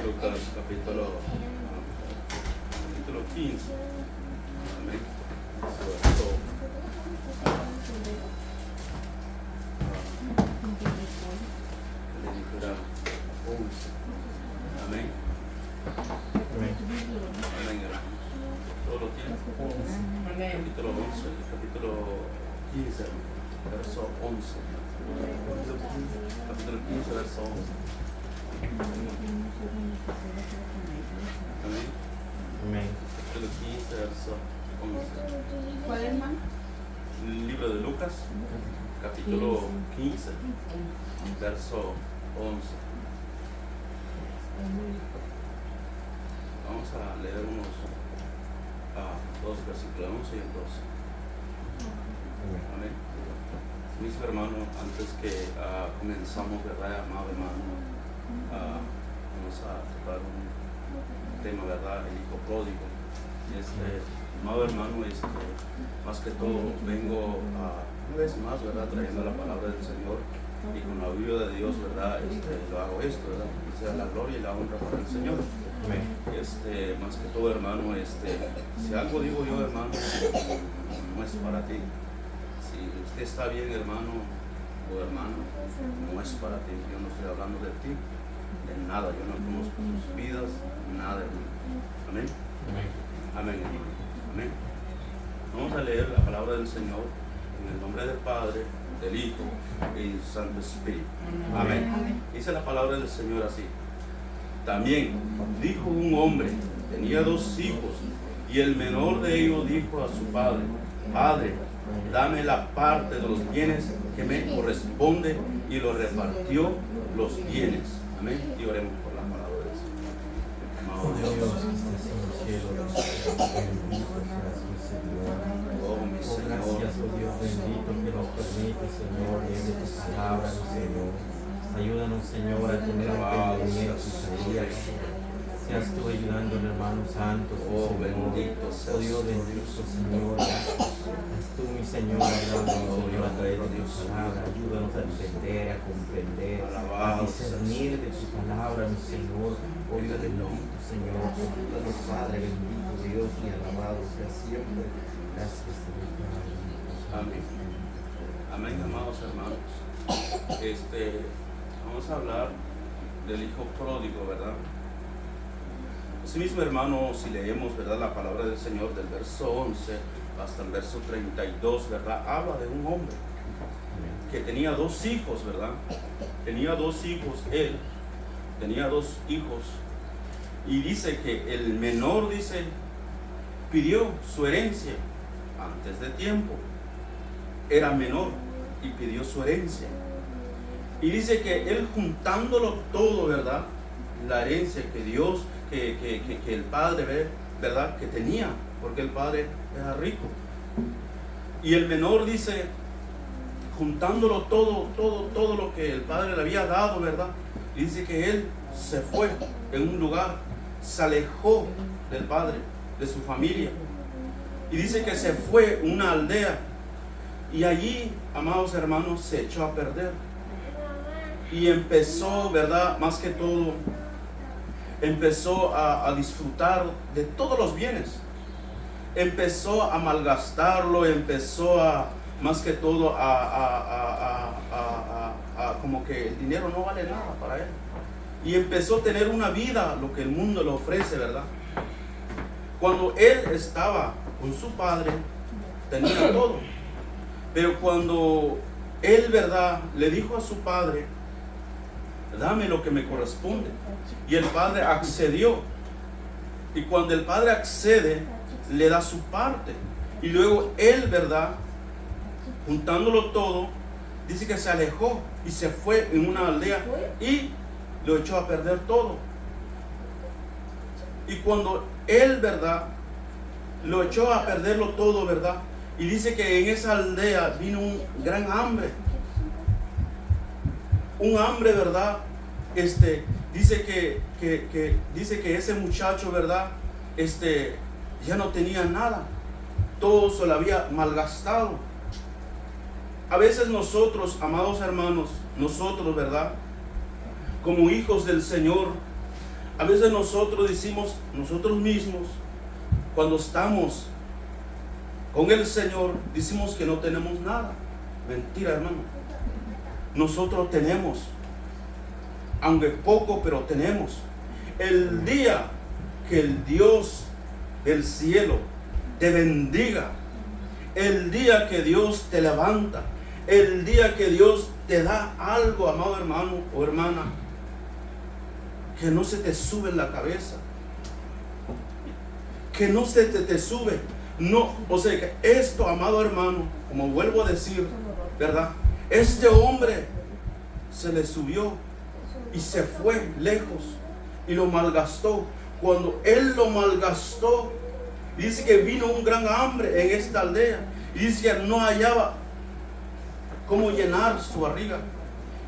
Lucas capítulo 15. Amén. Verso, le dijera 11. Amén. Amén. Amén, hermanos. Todo lo tiene. Capítulo 11, capítulo 15, verso 11. Capítulo 15, verso 11. Amén. Amén. Capítulo 15, verso 11. ¿Cuál, hermano? El libro de Lucas, capítulo 15, verso 11. Vamos a leer unos dos versículos, 11 y el 12. Amén. Mis hermanos, antes que comenzamos, ¿verdad, amado hermano? Vamos a tocar un tema, ¿verdad? El hijo pródigo. Amado hermano, más que todo vengo una vez más, ¿verdad? Trayendo la palabra del Señor y con la ayuda de Dios, ¿verdad? Lo hago esto, ¿verdad? Que sea la gloria y la honra para el Señor. Amén. Más que todo, hermano, si algo digo yo, hermano, no es para ti. Si usted está bien, hermano o hermano, no es para ti. Yo no estoy hablando de ti, de nada. Yo no conozco sus vidas, nada, hermano. Amén. Amén. Amén, hermano. Amén. Vamos a leer la palabra del Señor en el nombre del Padre, del Hijo y del Santo Espíritu. Amén. Dice la palabra del Señor así. También dijo un hombre, tenía 2 hijos, y el menor de ellos dijo a su padre: Padre, dame la parte de los bienes que me corresponde, y lo repartió los bienes. Amén. Y oremos por la palabra del Señor. Oh Amado Dios, Dios. que estés en el cielo, bendito seas, mi Señor. Oh, mi Oh, Señor. gracias, oh Dios bendito, que nos permite, Señor, leer de tu palabra, mi Señor. Ayúdanos, Señor, a tener entendimiento y sabiduría. Seas tú ayudando al hermano santo, Oh, Señor. bendito Oh seas Dios tú, bendito, Dios. Señor. Es tú, mi Señor, ayúdanos, Señor, a través de tu palabra. Ayúdanos a entender, a comprender, a Alabado discernir de tu palabra, mi Señor. Oh Dios bendito, Señor. Ayúdanos, Padre bendito, Dios y alabado sea siempre. Gracias, Señor. Amén. Amén, amados hermanos. Vamos a hablar del hijo pródigo, ¿verdad? Así mismo, hermano, si leemos, ¿verdad?, la palabra del Señor del verso 11 hasta el verso 32, ¿verdad? Habla de un hombre que tenía 2 hijos, ¿verdad? Tenía 2 hijos, él tenía 2 hijos, y dice que el menor, dice, pidió su herencia antes de tiempo. Era menor y pidió su herencia. Y dice que él, juntándolo todo, ¿verdad?, la herencia que Dios, que el padre, ¿verdad?, que tenía, porque el padre era rico. Y el menor, dice, juntándolo todo lo que el padre le había dado, ¿verdad?, y dice que él se fue en un lugar, se alejó del padre, de su familia. Y dice que se fue a una aldea. Y allí, amados hermanos, se echó a perder. Y empezó, ¿verdad?, más que todo, empezó a disfrutar de todos los bienes. Empezó a malgastarlo, empezó más que todo, como que el dinero no vale nada para él. Y empezó a tener una vida, lo que el mundo le ofrece, ¿verdad? Cuando él estaba con su padre, tenía todo. Pero cuando él, ¿verdad?, le dijo a su padre: dame lo que me corresponde, y el padre accedió. Y cuando el padre accede, le da su parte. Y luego él, ¿verdad?, juntándolo todo, dice que se alejó y se fue en una aldea y lo echó a perder todo. Y cuando él, ¿verdad?, lo echó a perderlo todo, ¿verdad?, y dice que en esa aldea vino un gran hambre. Un hambre, ¿verdad? Dice que ese muchacho, ¿verdad?, ya no tenía nada. Todo se lo había malgastado. A veces nosotros, amados hermanos, nosotros, ¿verdad?, como hijos del Señor, A veces nosotros decimos, nosotros mismos, cuando estamos con el Señor, decimos que no tenemos nada. Mentira, hermano. Nosotros tenemos, aunque poco, pero tenemos. El día que el Dios del cielo te bendiga, el día que Dios te levanta, el día que Dios te da algo, amado hermano o hermana, que no se te sube en la cabeza, que no se te sube, no, o sea que esto, amado hermano, como vuelvo a decir, ¿verdad? Este hombre se le subió y se fue lejos y lo malgastó. Cuando él lo malgastó, dice que vino un gran hambre en esta aldea y dice que no hallaba cómo llenar su barriga.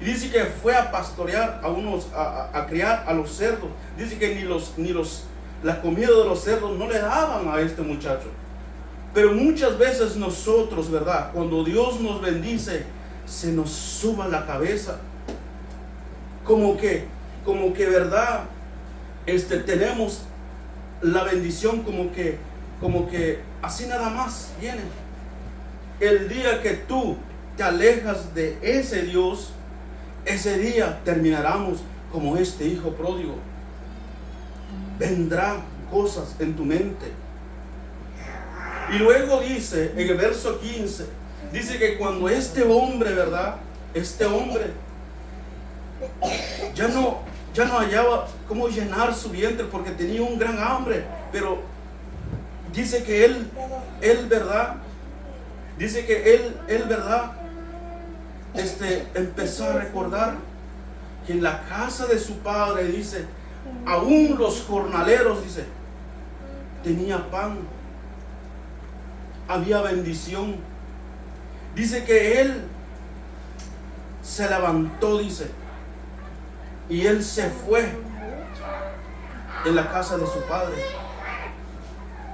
Y dice que fue a pastorear a criar a los cerdos. Dice que la comida de los cerdos no le daban a este muchacho. Pero muchas veces nosotros, ¿verdad? Cuando Dios nos bendice, se nos suba la cabeza. Como que, ¿verdad? Tenemos la bendición como que así nada más viene. El día que tú te alejas de ese Dios, ese día terminaremos como este hijo pródigo. Vendrán cosas en tu mente. Y luego dice en el verso 15, dice que cuando este hombre, ¿verdad? Este hombre ya no hallaba cómo llenar su vientre porque tenía un gran hambre, pero dice que él ¿verdad? Dice que él ¿verdad? Empezó a recordar que en la casa de su padre, dice, aún los jornaleros, dice, tenía pan, había bendición. Dice que él se levantó, dice, y él se fue en la casa de su padre.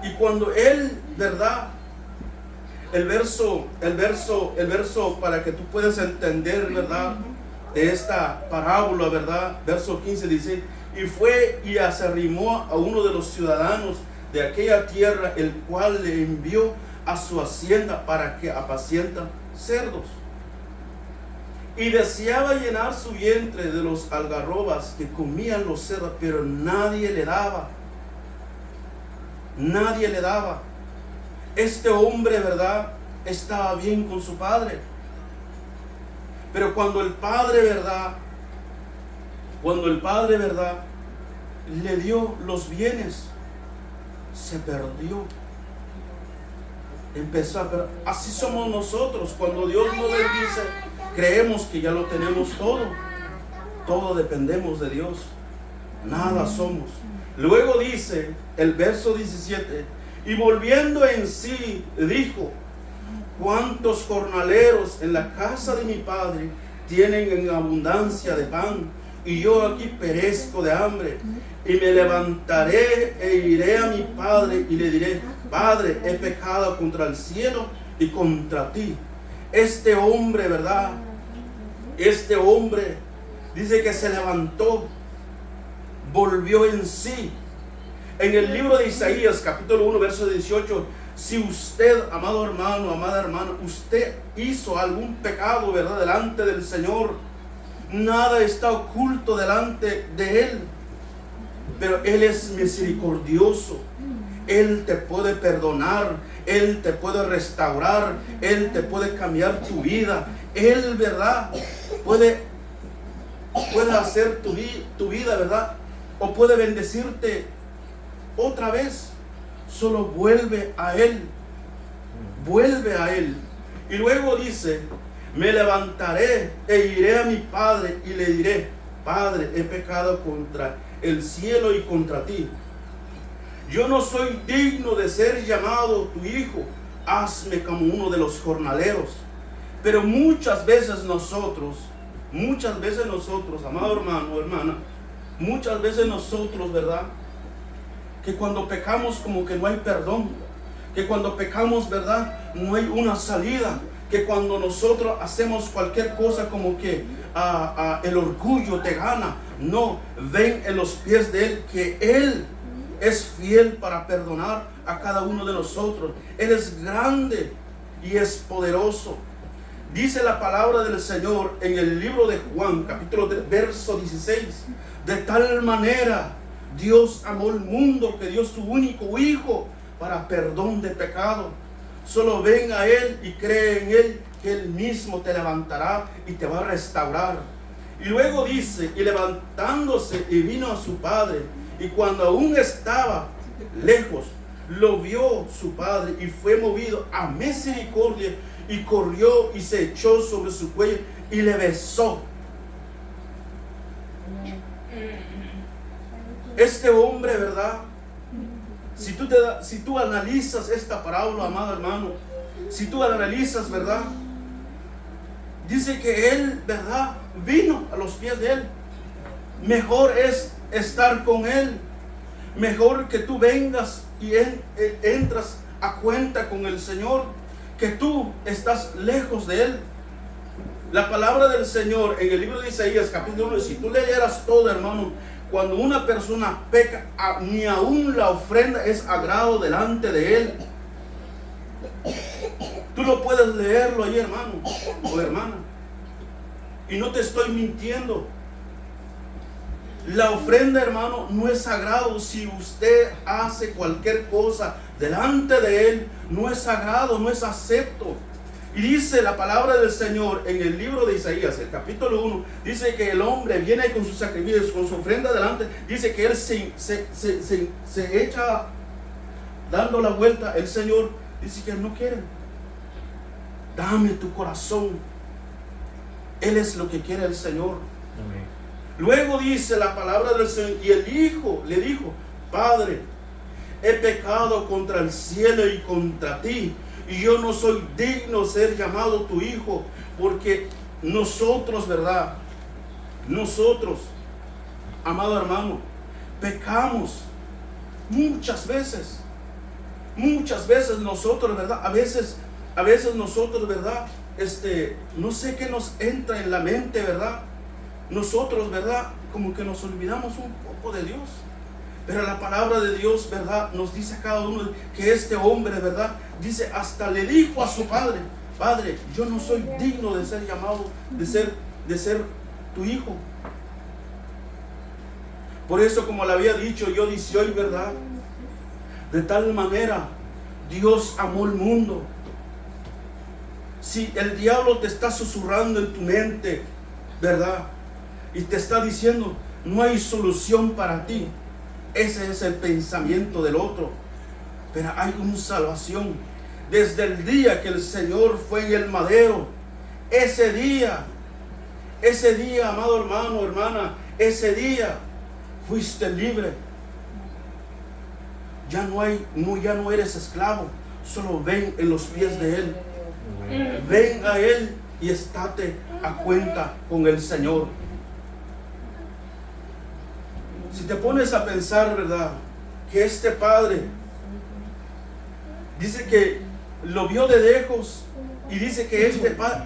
Y cuando él, ¿verdad? El verso para que tú puedas entender, ¿verdad? De esta parábola, ¿verdad? Verso 15 dice, y fue y se arrimó a uno de los ciudadanos de aquella tierra, el cual le envió a su hacienda para que apacienta cerdos. Y deseaba llenar su vientre de los algarrobas que comían los cerdos, pero nadie le daba. Nadie le daba. Este hombre, ¿verdad? Estaba bien con su padre. Pero cuando el padre, ¿verdad? Le dio los bienes, se perdió. Empezó a perder. Así somos nosotros. Cuando Dios nos bendice, creemos que ya lo tenemos todo. Todo dependemos de Dios. Nada somos. Luego dice el verso 17, y volviendo en sí, dijo, ¿cuántos jornaleros en la casa de mi padre tienen en abundancia de pan? Y yo aquí perezco de hambre. Y me levantaré e iré a mi padre y le diré, Padre, he pecado contra el cielo y contra ti. Este hombre, ¿verdad? Este hombre dice que se levantó, volvió en sí. En el libro de Isaías, capítulo 1, verso 18, si usted, amado hermano, amada hermana, usted hizo algún pecado, ¿verdad? Delante del Señor, nada está oculto delante de Él. Pero Él es misericordioso. Él te puede perdonar. Él te puede restaurar. Él te puede cambiar tu vida. Él, ¿verdad? Puede hacer tu vida, ¿verdad? O puede bendecirte otra vez. Solo vuelve a Él. Vuelve a Él. Y luego dice, me levantaré e iré a mi padre y le diré, Padre, he pecado contra el cielo y contra ti. Yo no soy digno de ser llamado tu hijo. Hazme como uno de los jornaleros. Pero muchas veces nosotros, amado hermano o hermana, muchas veces nosotros, ¿verdad? Que cuando pecamos como que no hay perdón. Que cuando pecamos, ¿verdad? No hay una salida. que cuando nosotros hacemos cualquier cosa como que el orgullo te gana. No, ven en los pies de Él, que Él es fiel para perdonar a cada uno de nosotros. Él es grande y es poderoso. Dice la palabra del Señor en el libro de Juan, capítulo 3, verso 16. De tal manera Dios amó el mundo que dio su único Hijo para perdón de pecado. Solo ven a Él y cree en Él, que Él mismo te levantará y te va a restaurar. Y luego dice, y levantándose y vino a su padre, y cuando aún estaba lejos, lo vio su padre y fue movido a misericordia, y corrió y se echó sobre su cuello y le besó. Este hombre, ¿verdad? Si tú analizas esta parábola, amado hermano, si tú analizas, ¿verdad? Dice que él, ¿verdad? Vino a los pies de Él. Mejor es estar con Él. Mejor que tú vengas y entras a cuenta con el Señor, que tú estás lejos de Él. La palabra del Señor en el libro de Isaías, capítulo 1, si tú leyeras todo, hermano, cuando una persona peca, ni aún la ofrenda es agrado delante de Él. Tú lo puedes leerlo ahí, hermano o hermana, y no te estoy mintiendo. La ofrenda, hermano, no es sagrado. Si usted hace cualquier cosa delante de Él, no es sagrado, no es acepto. Y dice la palabra del Señor en el libro de Isaías, el capítulo 1, dice que el hombre viene con sus sacrificios, con su ofrenda delante. Dice que él se echa dando la vuelta. El Señor dice que Él no quiere. Dame tu corazón. Él es lo que quiere el Señor. Amén. Luego dice la palabra del Señor, y el Hijo le dijo: Padre, he pecado contra el cielo y contra ti, y yo no soy digno de ser llamado tu hijo. Porque nosotros, ¿verdad? Nosotros, amado hermano, pecamos muchas veces. Muchas veces nosotros, ¿verdad? A veces nosotros, ¿verdad? No sé qué nos entra en la mente, ¿verdad? Nosotros, ¿verdad? Como que nos olvidamos un poco de Dios. Pero la palabra de Dios, ¿verdad? Nos dice a cada uno que este hombre, ¿verdad? Dice, hasta le dijo a su padre: Padre, yo no soy digno de ser llamado, de ser tu hijo. Por eso, como le había dicho, yo dice hoy, ¿verdad? De tal manera Dios amó el mundo. Si el diablo te está susurrando en tu mente, ¿verdad? Y te está diciendo: no hay solución para ti. Ese es el pensamiento del otro. Pero hay una salvación. Desde el día que el Señor fue en el madero, ese día, amado hermano, hermana, ese día fuiste libre. Ya no eres esclavo. Solo ven en los pies de Él. Ven a Él y estate a cuenta con el Señor. Si te pones a pensar, ¿verdad? Que este padre dice que lo vio de lejos, y dice que este padre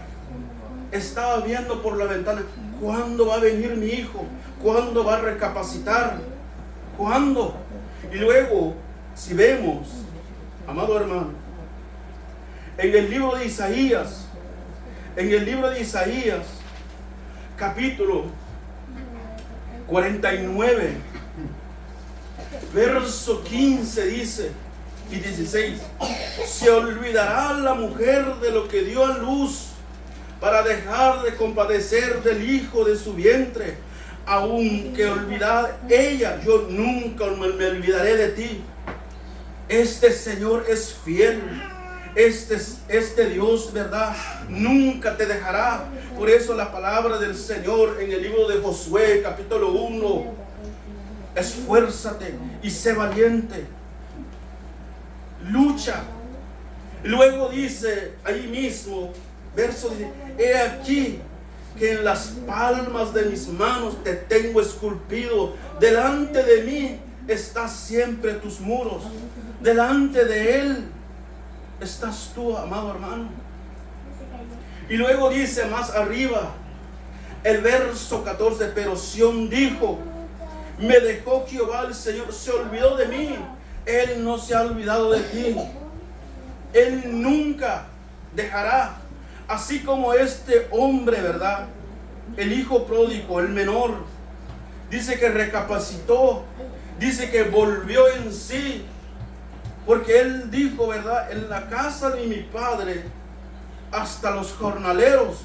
estaba viendo por la ventana: ¿cuándo va a venir mi hijo? ¿Cuándo va a recapacitar? ¿Cuándo? Y luego, si vemos, amado hermano, en el libro de Isaías, capítulo 49, verso 15 dice y 16: ¿se olvidará la mujer de lo que dio a luz para dejar de compadecer del hijo de su vientre? Aunque olvidada ella, yo nunca me olvidaré de ti. Este Señor es fiel. Este Dios, ¿verdad? Nunca te dejará. Por eso la palabra del Señor en el libro de Josué, capítulo 1: esfuérzate y sé valiente. Lucha. Luego dice ahí mismo, verso 10: he aquí que en las palmas de mis manos te tengo esculpido. Delante de mí están siempre tus muros. Delante de Él estás tú, amado hermano. Y luego dice más arriba, el verso 14, pero Sión dijo, me dejó Jehová el Señor, se olvidó de mí. Él no se ha olvidado de ti. Él nunca dejará. Así como este hombre, ¿verdad? El hijo pródigo, el menor, dice que recapacitó, dice que volvió en sí, porque él dijo, ¿verdad? En la casa de mi padre, hasta los jornaleros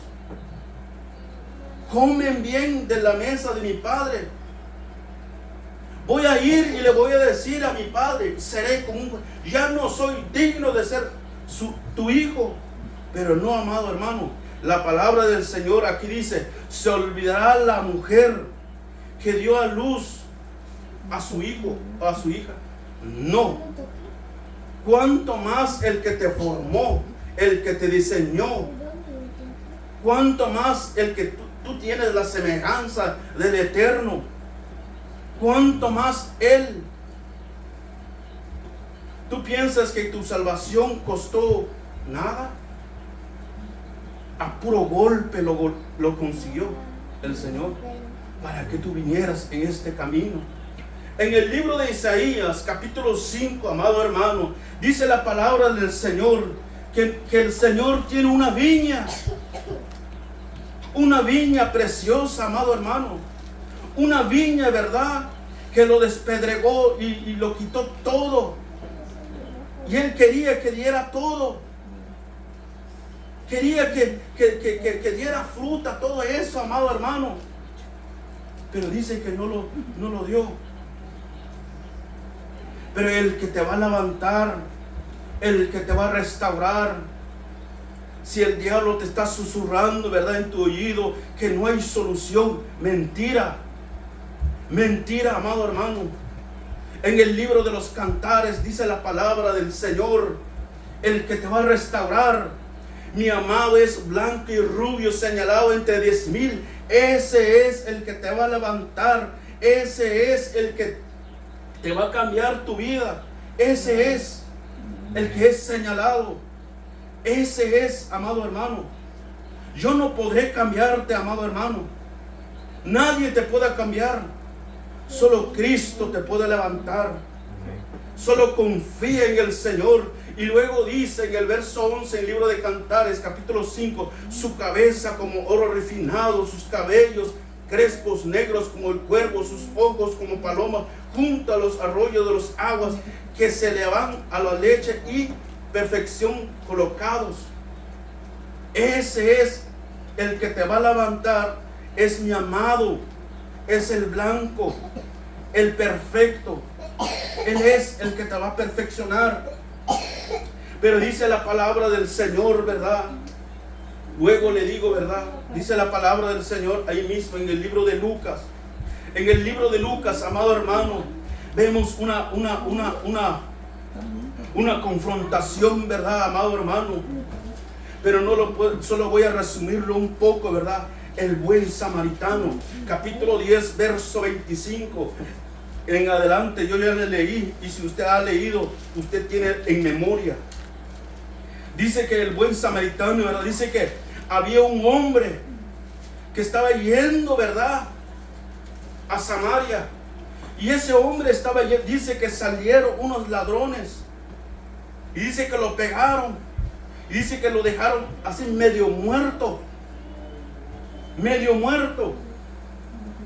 comen bien de la mesa de mi padre. Voy a ir y le voy a decir a mi padre, seré como un... Ya no soy digno de ser tu hijo. Pero no, amado hermano, la palabra del Señor aquí dice, se olvidará la mujer que dio a luz a su hijo o a su hija. No. Cuanto más el que te formó, el que te diseñó, cuanto más el que tú tienes la semejanza del Eterno, cuanto más Él. ¿Tú piensas que tu salvación costó nada? A puro golpe lo consiguió el Señor para que tú vinieras en este camino. En el libro de Isaías, capítulo 5, amado hermano, dice la palabra del Señor que el Señor tiene una viña preciosa, amado hermano, una viña, ¿verdad?, que lo despedregó y lo quitó todo, y Él quería que diera todo. Quería que diera fruta, todo eso, amado hermano. Pero dice que no lo dio. Pero el que te va a levantar, el que te va a restaurar, si el diablo te está susurrando, ¿verdad?, en tu oído, que no hay solución, mentira. Mentira, amado hermano. En el libro de los Cantares dice la palabra del Señor, el que te va a restaurar. Mi amado es blanco y rubio, señalado entre 10,000. Ese es el que te va a levantar. Ese es el que te va a cambiar tu vida. Ese es el que es señalado. Ese es, amado hermano. Yo no podré cambiarte, amado hermano. Nadie te puede cambiar. Solo Cristo te puede levantar. Solo confía en el Señor. Y luego dice en el verso 11, el libro de Cantares, capítulo 5, su cabeza como oro refinado, sus cabellos crespos negros como el cuervo, sus ojos como paloma, junto a los arroyos de las aguas que se le van a la leche y perfección colocados. Ese es el que te va a levantar, es mi amado, es el blanco, el perfecto. Él es el que te va a perfeccionar. Pero dice la palabra del Señor, ¿verdad? Luego le digo, ¿verdad? Dice la palabra del Señor ahí mismo en el libro de Lucas. En el libro de Lucas, amado hermano, vemos una confrontación, ¿verdad, amado hermano? Pero no lo puedo, solo voy a resumirlo un poco, ¿verdad? El buen samaritano, capítulo 10, verso 25. En adelante yo ya le leí, y si usted ha leído, usted tiene en memoria. Dice que el buen samaritano, ¿verdad?, dice que había un hombre que estaba yendo, ¿verdad?, a Samaria. Y ese hombre estaba, dice que salieron unos ladrones. Y dice que lo pegaron. Y dice que lo dejaron así medio muerto. Medio muerto.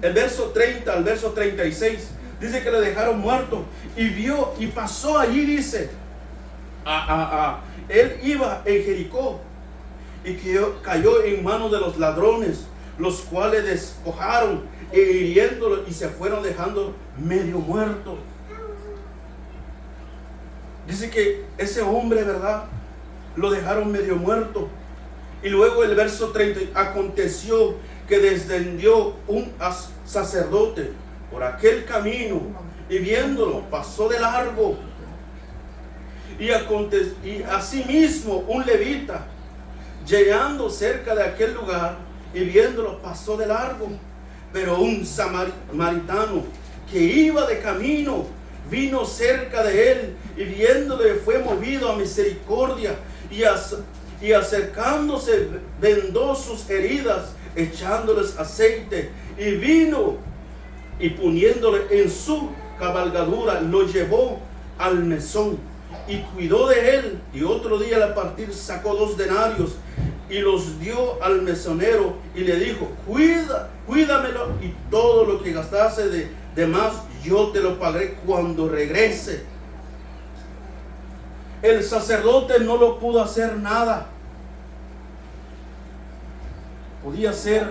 El verso 30 al verso 36. Dice que le dejaron muerto. Y vio y pasó allí, dice. Él iba en Jericó. Y cayó en manos de los ladrones, los cuales despojaron e hiriéndolo y se fueron dejando medio muerto. Dice que ese hombre, ¿verdad?, lo dejaron medio muerto. Y luego el verso 30, aconteció que descendió un sacerdote por aquel camino y viéndolo pasó de largo. Y asimismo un levita, llegando cerca de aquel lugar y viéndolo pasó de largo. Pero un samaritano que iba de camino vino cerca de él y viéndole fue movido a misericordia y acercándose vendó sus heridas, echándoles aceite y vino, y poniéndole en su cabalgadura, lo llevó al mesón y cuidó de él. Y otro día al partir sacó 2 denarios y los dio al mesonero y le dijo: cuídamelo, y todo lo que gastase de más yo te lo pagaré cuando regrese. El sacerdote no lo pudo hacer nada. Podía ser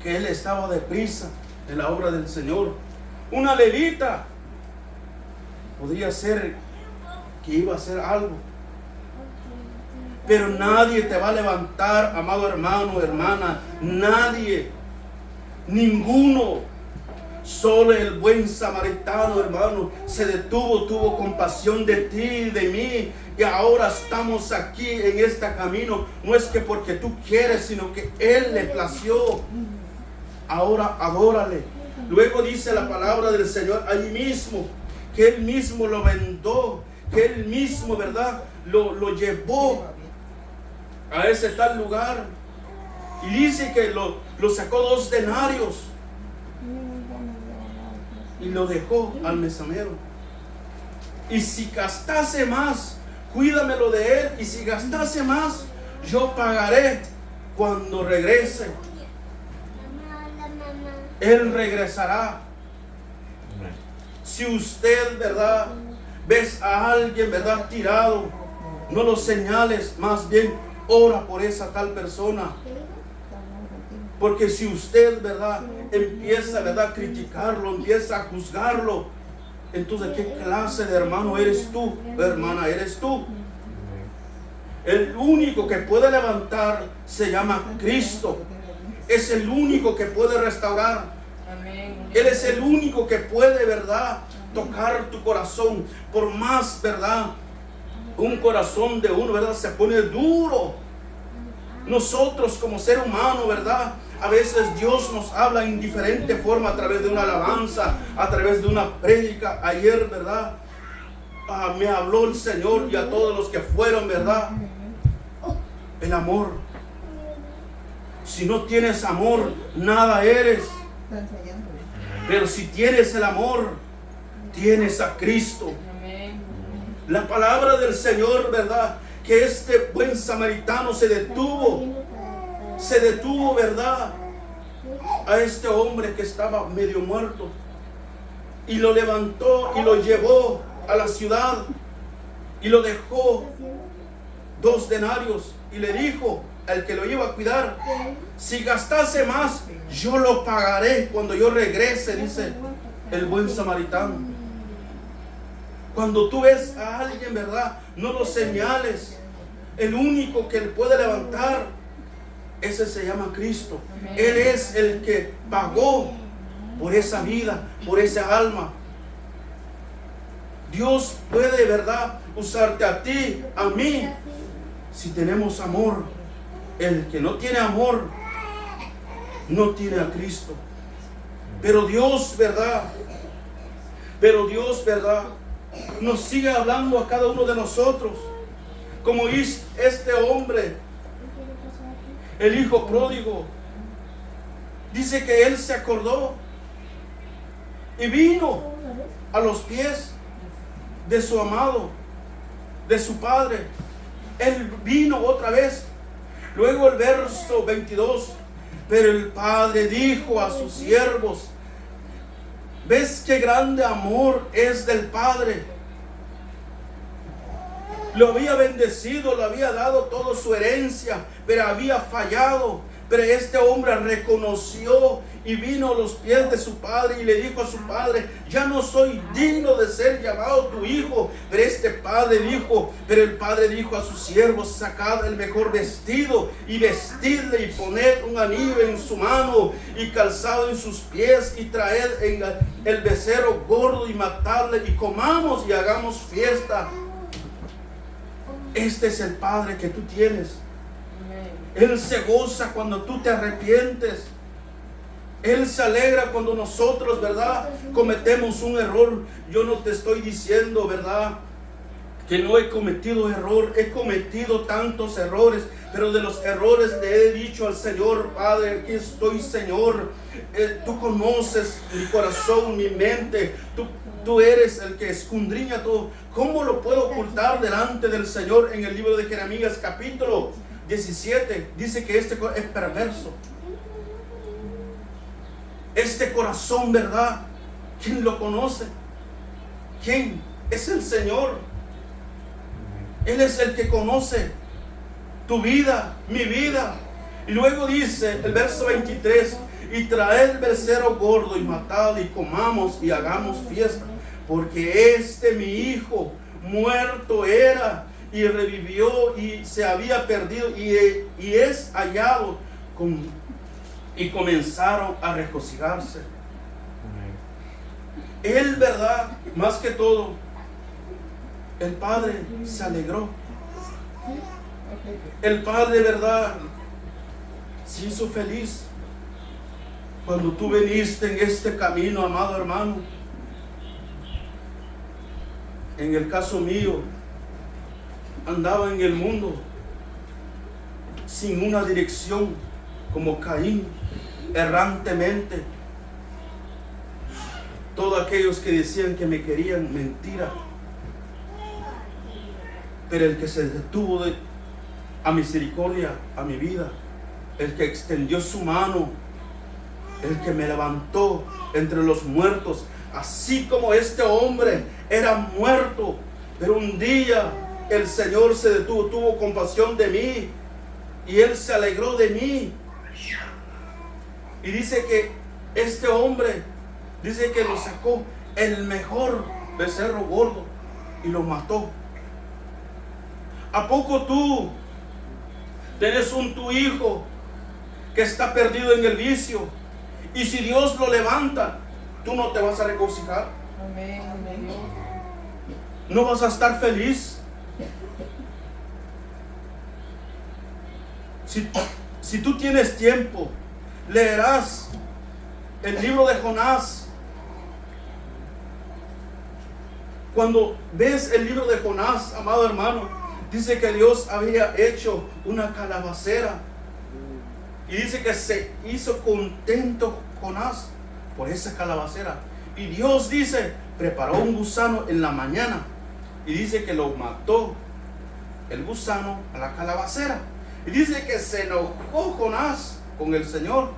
que él estaba deprisa en la obra del Señor. Una levita podría ser que iba a hacer algo, pero nadie te va a levantar, amado hermano, hermana. Nadie, ninguno. Solo el buen samaritano, hermano, se detuvo, tuvo compasión de ti y de mí, y ahora estamos aquí en este camino. No es que porque tú quieres, sino que Él le plació. Ahora adórale. Luego dice la palabra del Señor ahí mismo, que Él mismo lo vendó, que Él mismo, ¿verdad?, lo llevó a ese tal lugar. Y dice que lo sacó 2 denarios y lo dejó al mesonero. Y si gastase más, cuídamelo de él, y si gastase más, yo pagaré cuando regrese. Él regresará. Si usted, ¿verdad?, ves a alguien, ¿verdad?, tirado, no lo señales, más bien ora por esa tal persona. Porque si usted, ¿verdad?, empieza, ¿verdad?, a criticarlo, empieza a juzgarlo, entonces ¿qué clase de hermano eres tú, hermana eres tú? El único que puede levantar se llama Cristo. Es el único que puede restaurar. Él es el único que puede, ¿verdad?, tocar tu corazón. Por más, ¿verdad?, un corazón de uno, ¿verdad?, se pone duro. Nosotros como ser humano, ¿verdad?, a veces Dios nos habla en diferente forma, a través de una alabanza, a través de una prédica. Ayer, ¿verdad?, me habló el Señor, y a todos los que fueron, ¿verdad?, el amor. Si no tienes amor, nada eres. Pero si tienes el amor, tienes a Cristo. La palabra del Señor, ¿verdad?, que este buen samaritano se detuvo, ¿verdad?, a este hombre que estaba medio muerto, y lo levantó y lo llevó a la ciudad y lo dejó 2 denarios y le dijo al que lo iba a cuidar: si gastase más, yo lo pagaré cuando yo regrese, dice el buen samaritano. Cuando tú ves a alguien, ¿verdad?, no lo señales. El único que él puede levantar, ese se llama Cristo. Él es el que pagó por esa vida, por esa alma. Dios puede, ¿verdad?, usarte a ti, a mí, si tenemos amor. El que no tiene amor, no tiene a Cristo. Pero Dios, ¿verdad?, nos sigue hablando a cada uno de nosotros. Como este hombre, el hijo pródigo, dice que él se acordó y vino a los pies de su amado, de su padre. Él vino otra vez. Luego el verso 22: pero el padre dijo a sus siervos: ¿ves qué grande amor es del padre? Lo había bendecido, le había dado toda su herencia, pero había fallado. Pero este hombre reconoció y vino a los pies de su padre y le dijo a su padre: ya no soy digno de ser llamado tu hijo. Pero el padre dijo a sus siervos: sacad el mejor vestido y vestidle, y poned un anillo en su mano y calzado en sus pies, y traed el becerro gordo y matadle, y comamos y hagamos fiesta. Este es el Padre que tú tienes. Él se goza cuando tú te arrepientes. Él se alegra cuando nosotros, ¿verdad?, cometemos un error. Yo no te estoy diciendo, ¿verdad?, que no he cometido error, he cometido tantos errores, pero de los errores le he dicho al Señor: Padre, aquí estoy, Señor, tú conoces mi corazón, mi mente, tú eres el que escudriña todo. ¿Cómo lo puedo ocultar delante del Señor? En el libro de Jeremías capítulo 17 dice que este es perverso. Este corazón, ¿verdad? ¿Quién lo conoce? ¿Quién? Es el Señor. Él es el que conoce tu vida, mi vida. Y luego dice el verso 23: y traed el becerro gordo y matad y comamos y hagamos fiesta, porque mi hijo muerto era y revivió y se había perdido y es hallado. Y comenzaron a regocijarse. Él, ¿verdad? Más que todo, el Padre se alegró. El Padre, ¿verdad?, se hizo feliz cuando tú viniste en este camino, amado hermano. En el caso mío, andaba en el mundo sin una dirección, como Caín, errantemente. Todos aquellos que decían que me querían, mentira. Pero el que se detuvo a misericordia a mi vida, el que extendió su mano, el que me levantó entre los muertos, así como este hombre era muerto, pero un día el Señor se detuvo, tuvo compasión de mí y Él se alegró de mí. Y dice que este hombre, dice que lo sacó el mejor becerro gordo y lo mató. ¿A poco tú tienes tu hijo que está perdido en el vicio? Y si Dios lo levanta, tú no te vas a regocijar. Amén, amén. No vas a estar feliz. Si tú tienes tiempo, leerás el libro de Jonás. Cuando ves el libro de Jonás, amado hermano, dice que Dios había hecho una calabacera. Y dice que se hizo contento Jonás por esa calabacera. Y Dios dice, preparó un gusano en la mañana. Y dice que lo mató el gusano a la calabacera. Y dice que se enojó Jonás con el Señor.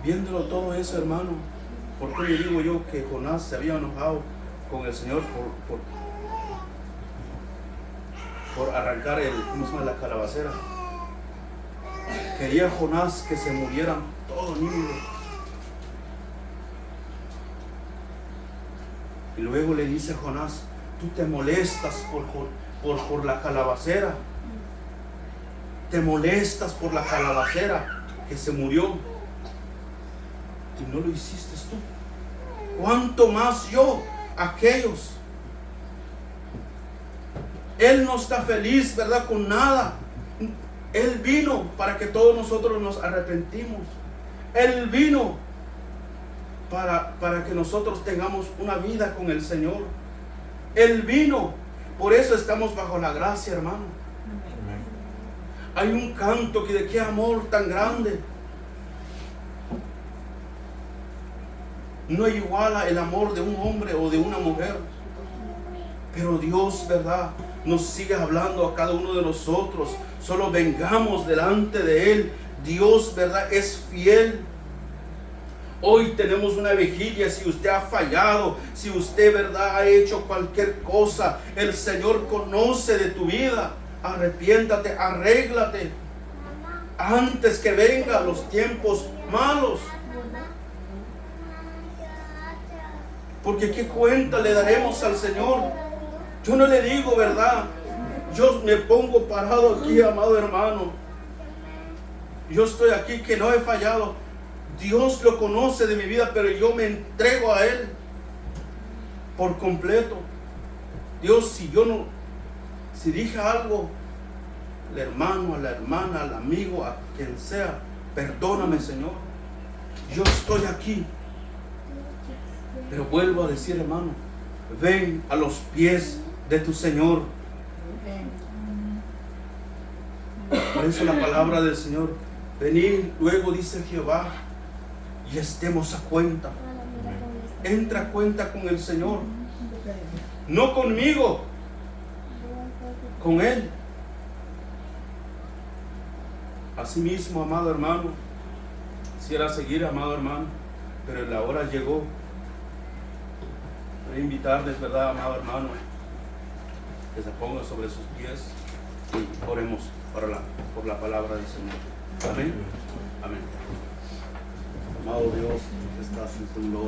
Viéndolo todo eso, hermano, ¿por qué le digo yo que Jonás se había enojado con el Señor por arrancar la calabacera? Quería Jonás que se murieran todos niños. Y luego le dice a Jonás, tú te molestas por la calabacera. Te molestas por la calabacera que se murió. Y no lo hiciste tú. ¿Cuánto más yo, aquellos? Él no está feliz, ¿verdad?, con nada. Él vino para que todos nosotros nos arrepentimos. Él vino para que nosotros tengamos una vida con el Señor. Él vino. Por eso estamos bajo la gracia, hermano. Hay un canto que de qué amor tan grande. No iguala el amor de un hombre o de una mujer. Pero Dios, ¿verdad?, nos sigue hablando a cada uno de nosotros. Solo vengamos delante de Él. Dios, ¿verdad?, es fiel. Hoy tenemos una vigilia. Si usted ha fallado, si usted, ¿verdad?, ha hecho cualquier cosa, el Señor conoce de tu vida. Arrepiéntate, arréglate antes que vengan los tiempos malos. Porque qué cuenta le daremos al Señor. Yo no le digo, ¿verdad? Yo me pongo parado aquí, amado hermano. Yo estoy aquí que no he fallado. Dios lo conoce de mi vida, pero yo me entrego a Él por completo. Dios, si dije algo, al hermano, a la hermana, al amigo, a quien sea, perdóname, Señor. Yo estoy aquí Pero vuelvo a decir, hermano, ven a los pies de tu Señor. Por eso la palabra del Señor, venid luego, dice Jehová, y estemos a cuenta. Entra a cuenta con el Señor, no conmigo, con Él. Asimismo, amado hermano, quisiera seguir, amado hermano, pero la hora llegó. Voy a invitarles, ¿verdad, amado hermano, que se pongan sobre sus pies y oremos por la palabra del Señor. Amén. Amén. Amado Dios, que estás en tu gloria.